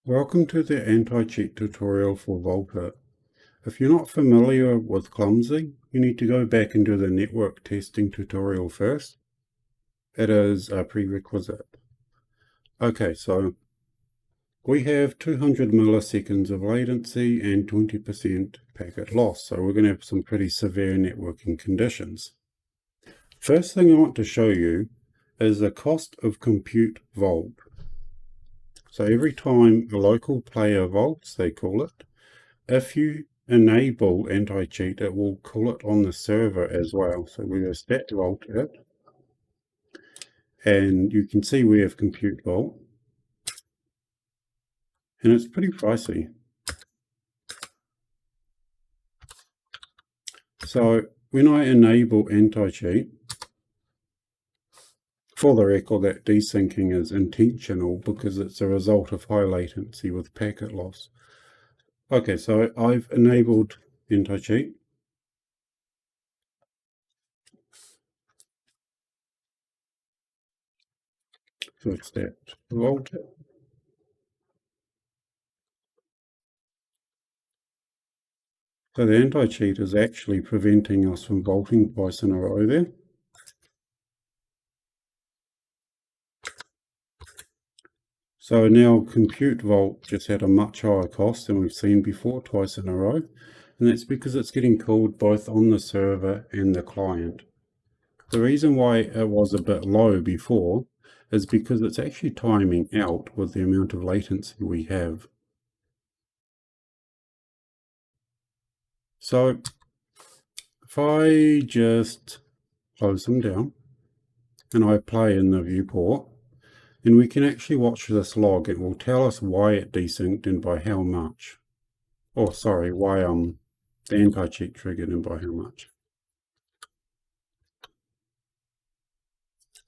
Welcome to the anti-cheat tutorial for VaultIt. If you're not familiar with Clumsy, you need to go back and do the network testing tutorial first. It is a prerequisite. Okay, so we have 200 milliseconds of latency and 20% packet loss, so we're going to have some pretty severe networking conditions. First thing I want to show you is the cost of compute vault. So every time a local player vaults, they call it, if you enable anti-cheat, it will call it on the server as well. So we go stat VaultIt, and you can see we have compute vault, and it's pretty pricey. So when I enable anti-cheat, for the record, that desyncing is intentional because it's a result of high latency with packet loss. Okay, so I've enabled anti-cheat. So it's that VaultIt. So the anti-cheat is actually preventing us from vaulting twice in a row there. So now compute vault just had a much higher cost than we've seen before, twice in a row. And that's because it's getting called both on the server and the client. The reason why it was a bit low before is because it's actually timing out with the amount of latency we have. So if I just close them down and I play in the viewport, and we can actually watch this log. It will tell us why it desynced and by how much. Oh, sorry, why the anti-cheat triggered and by how much.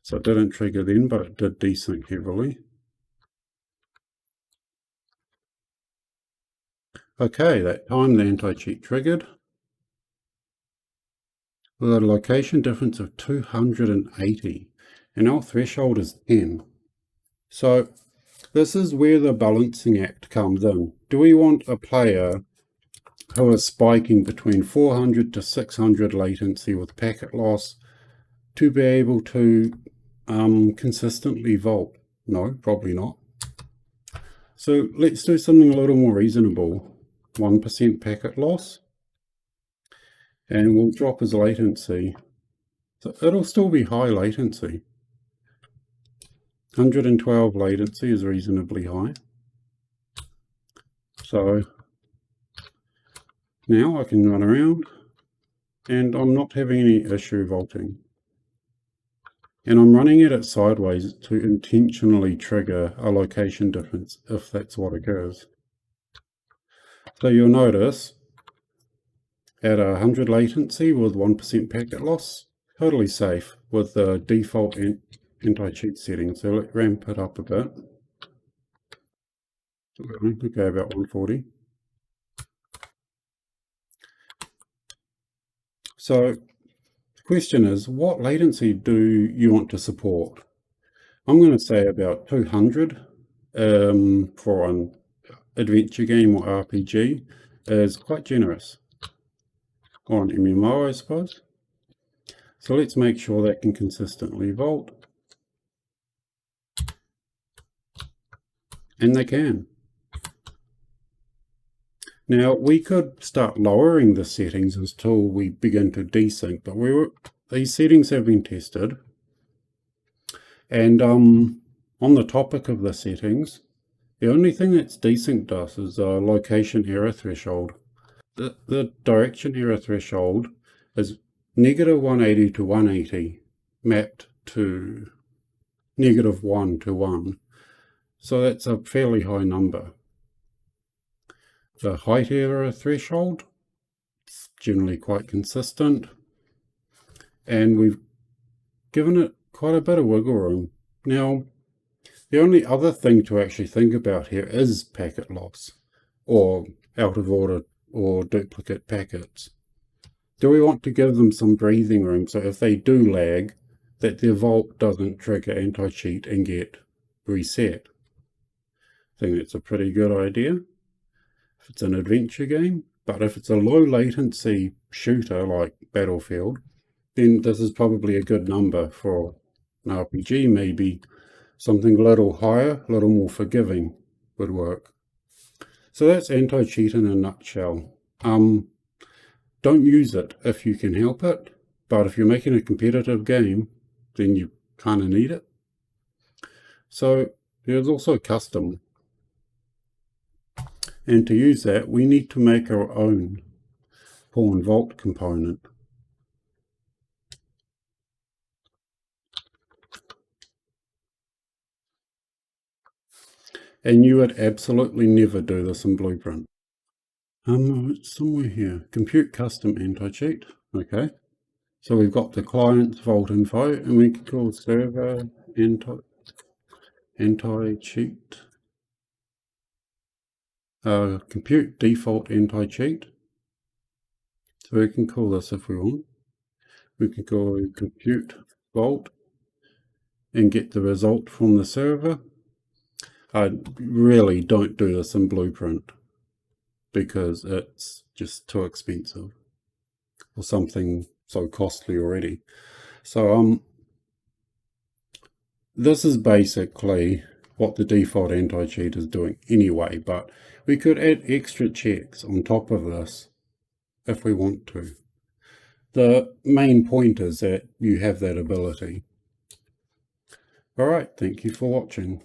So it didn't trigger then, but it did desync heavily. Okay, that time the anti-cheat triggered. With a location difference of 280, and our threshold is 10. So this is where the balancing act comes in. Do we want a player who is spiking between 400 to 600 latency with packet loss to be able to consistently vault? No, probably not. So let's do something a little more reasonable. 1% packet loss, and we'll drop his latency. So it'll still be high latency. 112 latency is reasonably high. So now I can run around and I'm not having any issue vaulting. And I'm running it sideways to intentionally trigger a location difference if that's what occurs. So you'll notice at 100 latency with 1% packet loss, totally safe with the default anti-cheat setting. So let's ramp it up a bit. Okay, about 140. So the question is, what latency do you want to support? I'm going to say about 200 for an adventure game or RPG is quite generous. Or an MMO, I suppose. So let's make sure that can consistently vault. And they can. Now we could start lowering the settings until we begin to desync, but these settings have been tested. And on the topic of the settings, the only thing that's desynced us is a location error threshold. The direction error threshold is -180 to 180 mapped to -1 to 1. So that's a fairly high number. The height error threshold is generally quite consistent, and we've given it quite a bit of wiggle room. Now, the only other thing to actually think about here is packet loss, or out of order or duplicate packets. Do we want to give them some breathing room so if they do lag, that their vault doesn't trigger anti-cheat and get reset? think that's a pretty good idea if it's an adventure game. But if it's a low latency shooter like Battlefield, then this is probably a good number. For an RPG, maybe something a little higher, a little more forgiving would work. So that's anti-cheat in a nutshell. Don't use it if you can help it, but if you're making a competitive game, then you kind of need it. So there's also custom. And to use that, we need to make our own pawn vault component. And you would absolutely never do this in Blueprint. It's somewhere here. Compute custom anti-cheat. Okay. So we've got the client's vault info, and we can call server anti-cheat. Compute default anti-cheat. So we can call this if we want. We can call compute vault and get the result from the server. I really don't do this in Blueprint because it's just too expensive or something so costly already. So this is basically what the default anti-cheat is doing anyway, but we could add extra checks on top of this if we want to. The main point is that you have that ability. Alright, thank you for watching.